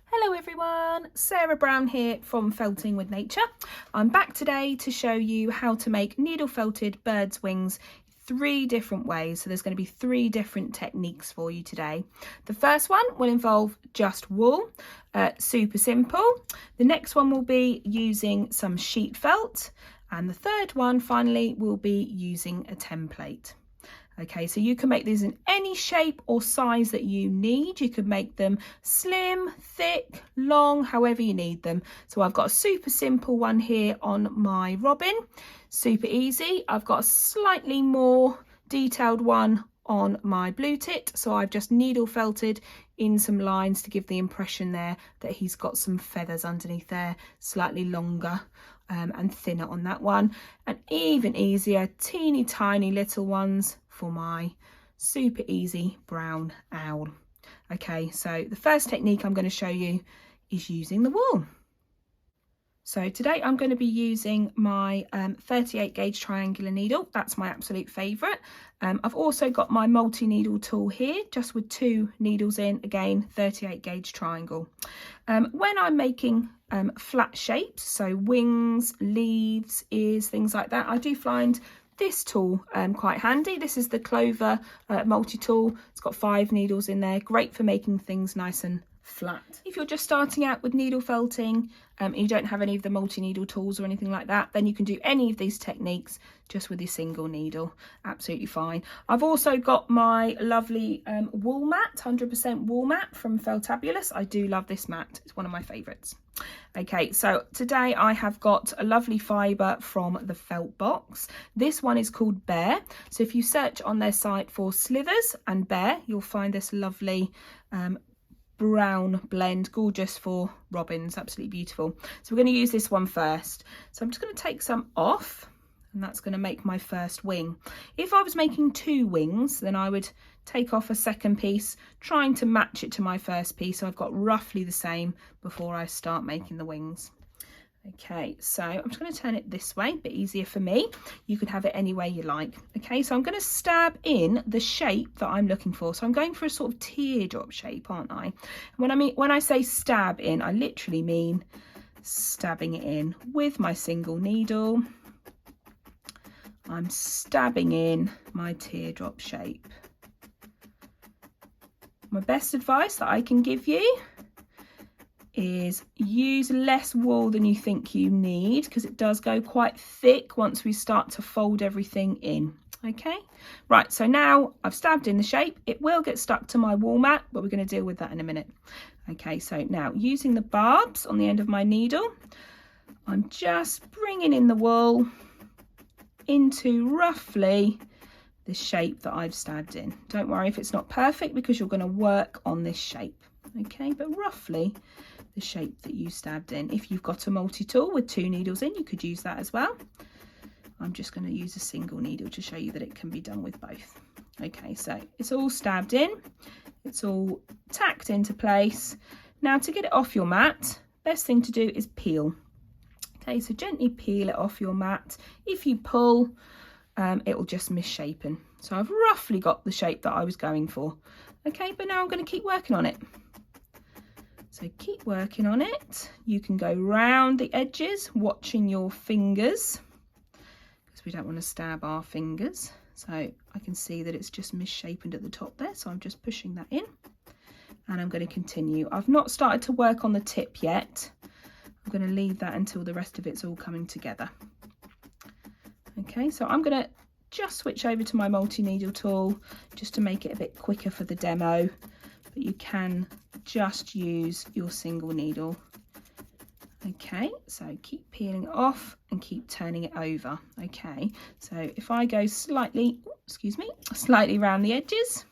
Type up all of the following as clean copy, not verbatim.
Hello everyone, Sarah Brown here from Felting with Nature. I'm back today to show you how to make needle felted bird's wings 3 different ways. So there's going to be 3 different techniques for you today. The first one will involve just wool, super simple. The next one will be using some sheet felt, and the third one finally will be using a template. Okay, so you can make these in any shape or size that you need. You could make them slim, thick, long, however you need them. So I've got a super simple one here on my robin, super easy. I've got a slightly more detailed one on my blue tit. So I've just needle felted in some lines to give the impression there that he's got some feathers underneath there, slightly longer and thinner on that one, and even easier, teeny tiny little ones for my super easy brown owl. Okay, so the first technique I'm going to show you is using the wool. So today I'm going to be using my 38 gauge triangular needle. That's my absolute favourite. I've also got my multi-needle tool here, just with 2 needles in, again 38 gauge triangle. When I'm making flat shapes, so wings, leaves, ears, things like that, I do find this tool quite handy. This is the Clover multi-tool. It's got 5 needles in there, great for making things nice and flat. If you're just starting out with needle felting and you don't have any of the multi-needle tools or anything like that, then you can do any of these techniques just with your single needle, absolutely fine. I've also got my lovely wool mat, 100% wool mat from Feltabulous. I do love this mat, it's one of my favourites. Okay, so today I have got a lovely fibre from the Felt Box. This one is called Bear. So if you search on their site for slithers and bear, you'll find this lovely brown blend, gorgeous for robins, absolutely beautiful. So we're going to use this one first. So I'm just going to take some off, and that's going to make my first wing. If I was making 2 wings, then I would take off a second piece, trying to match it to my first piece, so I've got roughly the same before I start making the wings. Okay, so I'm just going to turn it this way, a bit easier for me. You can have it any way you like. Okay, so I'm going to stab in the shape that I'm looking for. So I'm going for a sort of teardrop shape, aren't I? When I say stab in, I literally mean stabbing it in with my single needle. I'm stabbing in my teardrop shape. My best advice that I can give you is use less wool than you think you need, because it does go quite thick once we start to fold everything in. Okay, right, so now I've stabbed in the shape. It will get stuck to my wool mat, but we're going to deal with that in a minute. Okay, so now using the barbs on the end of my needle, I'm just bringing in the wool into roughly the shape that I've stabbed in. Don't worry if it's not perfect, because you're going to work on this shape. Okay, but roughly the shape that you stabbed in. If you've got a multi-tool with 2 needles in, you could use that as well. I'm just going to use a single needle to show you that it can be done with both. Okay, so it's all stabbed in, it's all tacked into place. Now to get it off your mat, best thing to do is peel. Okay, so gently peel it off your mat. If you pull, it will just misshapen. So I've roughly got the shape that I was going for. Okay, but now I'm going to keep working on it. So keep working on it. You can go round the edges, watching your fingers, because we don't want to stab our fingers. So I can see that it's just misshapen at the top there, so I'm just pushing that in, and I'm going to continue. I've not started to work on the tip yet. I'm going to leave that until the rest of it's all coming together. Okay, so I'm going to just switch over to my multi-needle tool just to make it a bit quicker for the demo, but you can just use your single needle. Okay, so keep peeling it off and keep turning it over. Okay, so if I go slightly around the edges,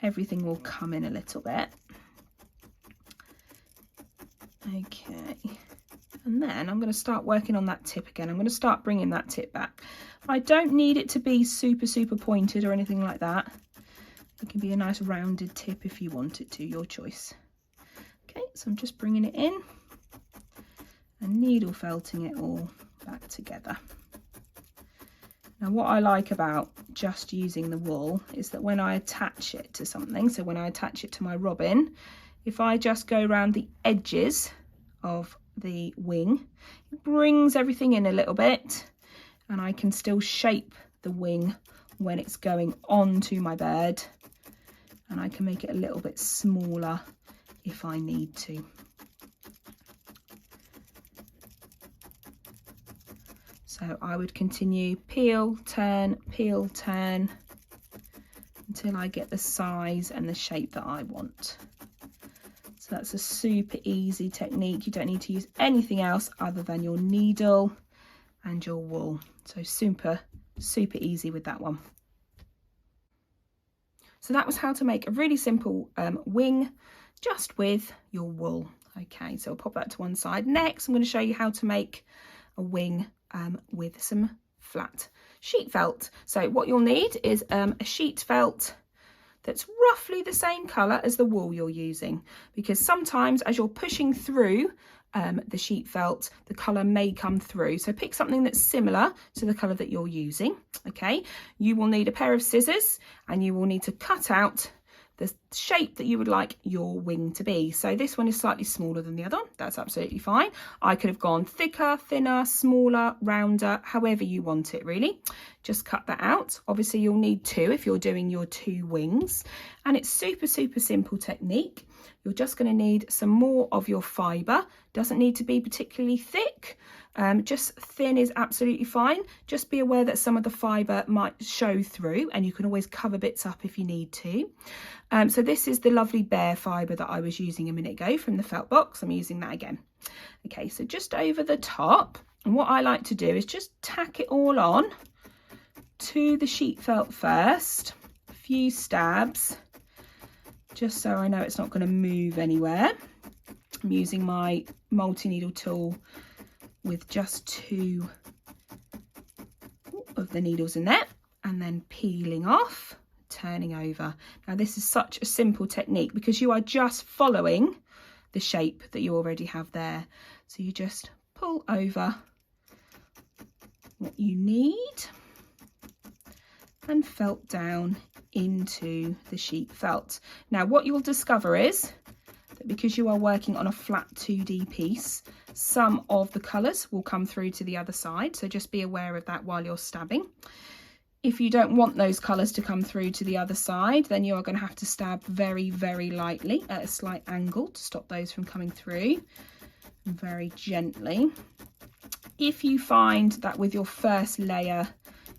everything will come in a little bit. Okay, and then I'm going to start working on that tip again. I'm going to start bringing that tip back. I don't need it to be super pointed or anything like that. It can be a nice rounded tip if you want it to, your choice. Okay, so I'm just bringing it in and needle felting it all back together. Now what I like about just using the wool is that when I attach it to something, so when I attach it to my robin, if I just go around the edges of the wing, it brings everything in a little bit, and I can still shape the wing when it's going on to my bird, and I can make it a little bit smaller if I need to. So I would continue peel, turn, until I get the size and the shape that I want. So that's a super easy technique. You don't need to use anything else other than your needle and your wool. So super easy with that one. So that was how to make a really simple wing just with your wool. Okay, so I'll pop that to one side. Next, I'm going to show you how to make a wing with some flat sheet felt. So what you'll need is a sheet felt that's roughly the same colour as the wool you're using, because sometimes as you're pushing through the sheet felt, the colour may come through. So pick something that's similar to the colour that you're using. Okay, you will need a pair of scissors, and you will need to cut out the shape that you would like your wing to be. So this one is slightly smaller than the other. That's absolutely fine. I could have gone thicker, thinner, smaller, rounder, however you want it really. Just cut that out. Obviously you'll need two if you're doing your two wings, and it's super simple technique. You're just going to need some more of your fibre. Doesn't need to be particularly thick. Just thin is absolutely fine. Just be aware that some of the fibre might show through, and you can always cover bits up if you need to. So this is the lovely bare fibre that I was using a minute ago from the felt box. I'm using that again. Okay, so just over the top, and what I like to do is just tack it all on to the sheet felt first. A few stabs, just so I know it's not going to move anywhere. I'm using my multi-needle tool with just two of the needles in there, and then peeling off, turning over. Now this is such a simple technique because you are just following the shape that you already have there. So you just pull over what you need and felt down into the sheet felt. Now what you'll discover is that because you are working on a flat 2D piece, some of the colours will come through to the other side, so just be aware of that while you're stabbing. If you don't want those colours to come through to the other side, then you are going to have to stab very lightly at a slight angle to stop those from coming through, and very gently. If you find that with your first layer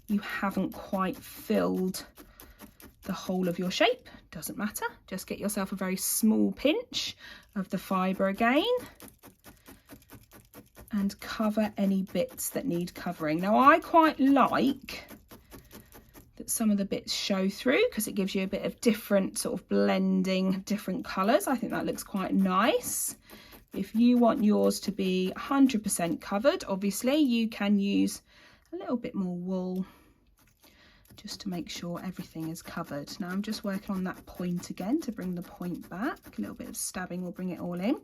you haven't quite filled the whole of your shape, doesn't matter, just get yourself a very small pinch of the fibre again and cover any bits that need covering. Now I quite like that some of the bits show through because it gives you a bit of different sort of blending, different colours. I think that looks quite nice. If you want yours to be 100% covered, obviously you can use a little bit more wool just to make sure everything is covered. Now I'm just working on that point again to bring the point back. A little bit of stabbing will bring it all in.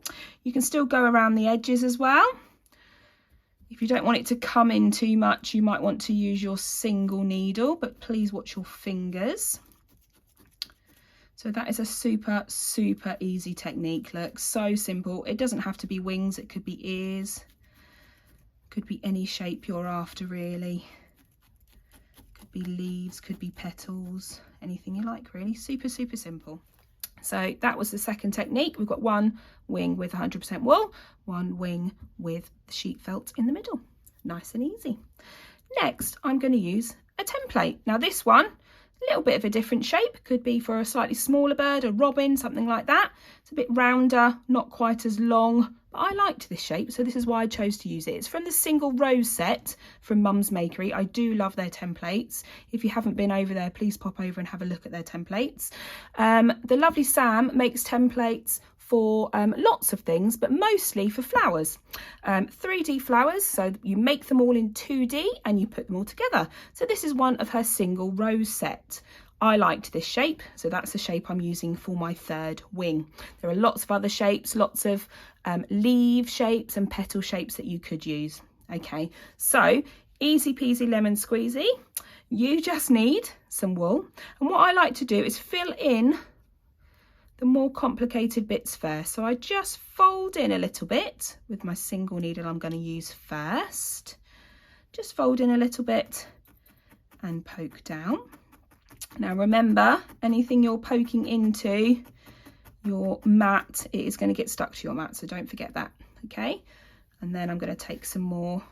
You can still go around the edges as well. If you don't want it to come in too much, you might want to use your single needle, but please watch your fingers. So that is a super easy technique. Look, so simple. It doesn't have to be wings, it could be ears, could be any shape you're after really. Could be leaves, could be petals, anything you like really. Super simple. So that was the second technique. We've got one wing with 100% wool, one wing with the sheet felt in the middle. Nice and easy. Next, I'm going to use a template. Now this one, a little bit of a different shape, could be for a slightly smaller bird, a robin, something like that. It's a bit rounder, not quite as long, but I liked this shape, so this is why I chose to use it. It's from the single rose set from Mum's Makery. I do love their templates. If you haven't been over there, please pop over and have a look at their templates. The lovely Sam makes templates for lots of things, but mostly for flowers. 3D flowers, so you make them all in 2D and you put them all together. So this is one of her single rose set. I liked this shape, so that's the shape I'm using for my third wing. There are lots of other shapes, lots of leaf shapes and petal shapes that you could use. Okay, so easy peasy lemon squeezy. You just need some wool, and what I like to do is fill in the more complicated bits first. So I just fold in a little bit with my single needle I'm going to use first. Just fold in a little bit and poke down. Now remember, anything you're poking into your mat, it is going to get stuck to your mat, so don't forget that, okay? And then I'm going to take some more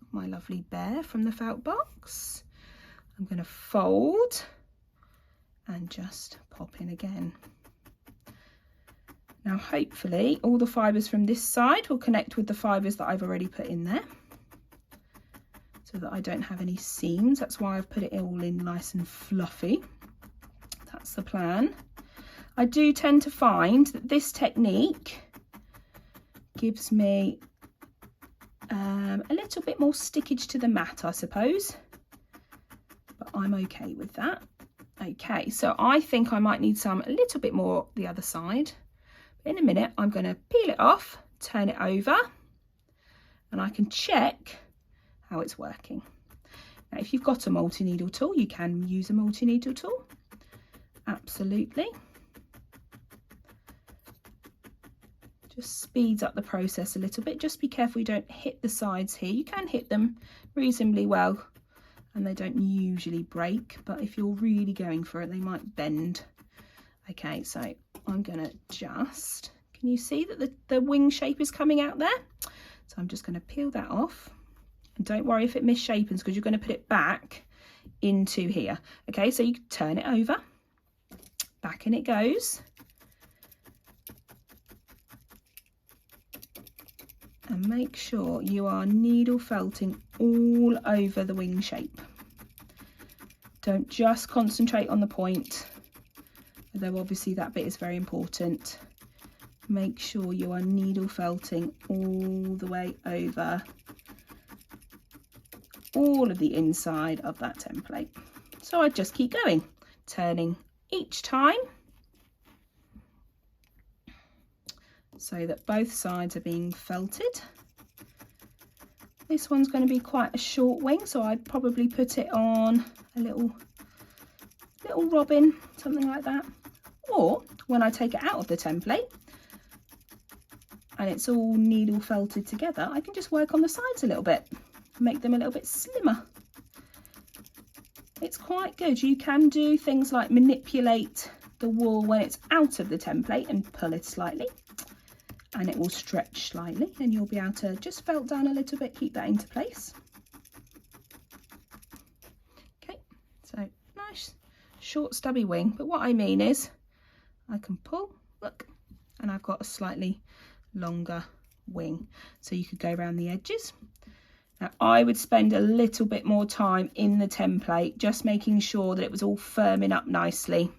of my lovely bear from the felt box. I'm going to fold and just pop in again. Now hopefully all the fibres from this side will connect with the fibres that I've already put in there, so that I don't have any seams. That's why I've put it all in nice and fluffy. That's the plan. I do tend to find that this technique gives me a little bit more stickage to the mat, I suppose, but I'm okay with that. Okay, so I think I might need a little bit more the other side. In a minute, I'm going to peel it off, turn it over, and I can check how it's working. Now, if you've got a multi-needle tool, you can use a multi-needle tool. Absolutely. Just speeds up the process a little bit. Just be careful you don't hit the sides here. You can hit them reasonably well and they don't usually break, but if you're really going for it, they might bend. Okay, so I'm gonna just, can you see that the wing shape is coming out there? So I'm just gonna peel that off. And don't worry if it misshapens, because you're gonna put it back into here. Okay, so you turn it over, back in it goes. And make sure you are needle felting all over the wing shape. Don't just concentrate on the point, although obviously that bit is very important. Make sure you are needle felting all the way over all of the inside of that template. So I just keep going, turning each time so that both sides are being felted. This one's going to be quite a short wing, so I'd probably put it on a little robin, something like that. Or when I take it out of the template and it's all needle felted together, I can just work on the sides a little bit, make them a little bit slimmer. It's quite good. You can do things like manipulate the wool when it's out of the template and pull it slightly, and it will stretch slightly, and you'll be able to just felt down a little bit, keep that into place. Okay, so nice short stubby wing, but what I mean is I can pull, look, and I've got a slightly longer wing, so you could go around the edges. Now I would spend a little bit more time in the template, just making sure that it was all firming up nicely.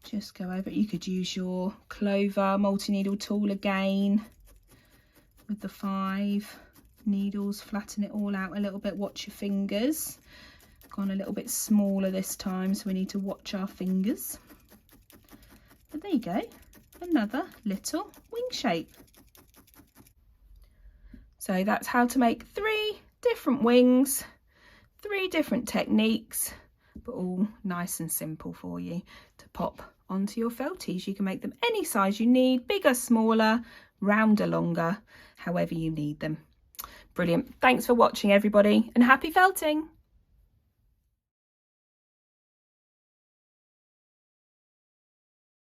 Just go over it. You could use your Clover multi-needle tool again with the 5 needles, flatten it all out a little bit, watch your fingers. Gone a little bit smaller this time, so we need to watch our fingers. But there you go, another little wing shape. So that's how to make 3 different wings, 3 different techniques, but all nice and simple for you to pop onto your felties. You can make them any size you need, bigger, smaller, rounder, longer, however you need them. Brilliant. Thanks for watching, everybody, and happy felting.